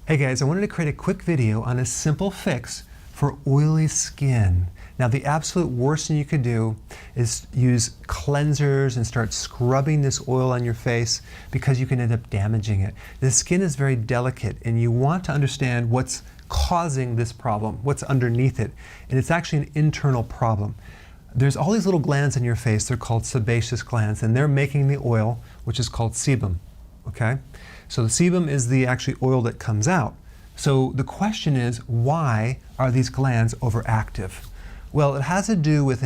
Hey guys, I wanted to create a quick video on a simple fix for oily skin. Now the absolute worst thing you could do is use cleansers and start scrubbing this oil on your face because you can end up damaging it. The skin is very delicate and you want to understand what's causing this problem, what's underneath it. And it's actually an internal problem. There's all these little glands in your face, they're called sebaceous glands, and they're making the oil, which is called sebum, okay? So the sebum is the actually oil that comes out. So the question is, why are these glands overactive? Well, it has to do with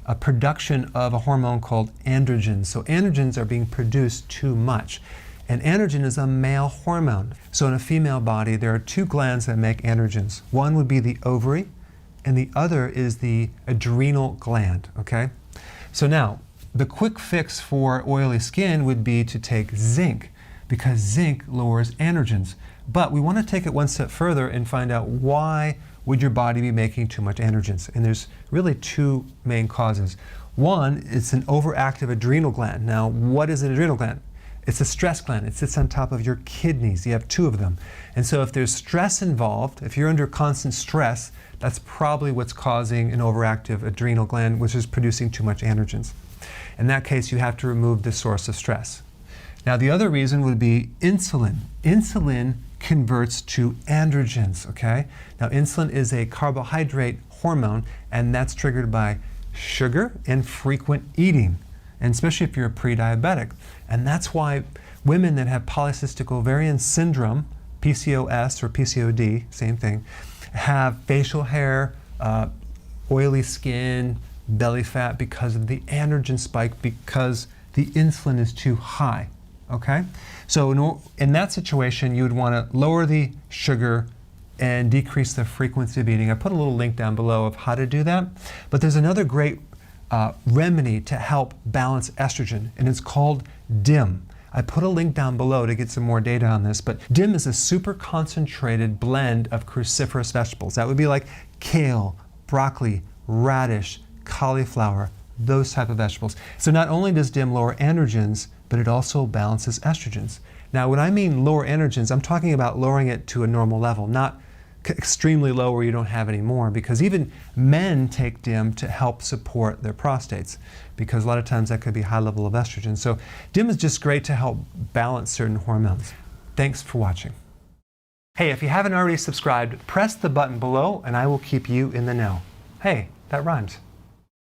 a production of a hormone called androgen. So androgens are being produced too much. And androgen is a male hormone. So in a female body, there are two glands that make androgens. One would be the ovary, and the other is the adrenal gland, okay? So now, the quick fix for oily skin would be to take zinc, because zinc lowers androgens. But we want to take it one step further and find out why would your body be making too much androgens. And there's really two main causes. One, it's an overactive adrenal gland. Now, what is an adrenal gland? It's a stress gland. It sits on top of your kidneys. You have two of them. And so if there's stress involved, if you're under constant stress, that's probably what's causing an overactive adrenal gland, which is producing too much androgens. In that case, you have to remove the source of stress. Now, the other reason would be insulin. Insulin converts to androgens, okay? Now, insulin is a carbohydrate hormone, and that's triggered by sugar and frequent eating, and especially if you're a pre-diabetic. And that's why women that have polycystic ovarian syndrome, PCOS or PCOD, same thing, have facial hair, oily skin, belly fat because of the androgen spike, because the insulin is too high. Okay, so in that situation, you would want to lower the sugar and decrease the frequency of eating. I put a little link down below of how to do that. But there's another great remedy to help balance estrogen, and it's called DIM. I put a link down below to get some more data on this, but DIM is a super concentrated blend of cruciferous vegetables. That would be like kale, broccoli, radish, cauliflower, those type of vegetables. So not only does DIM lower androgens, but it also balances estrogens. Now, when I mean lower androgens, I'm talking about lowering it to a normal level, not extremely low where you don't have any more, because even men take DIM to help support their prostates, because a lot of times that could be a high level of estrogen. So DIM is just great to help balance certain hormones. Thanks for watching. Hey, if you haven't already subscribed, press the button below and I will keep you in the know. Hey, that rhymes.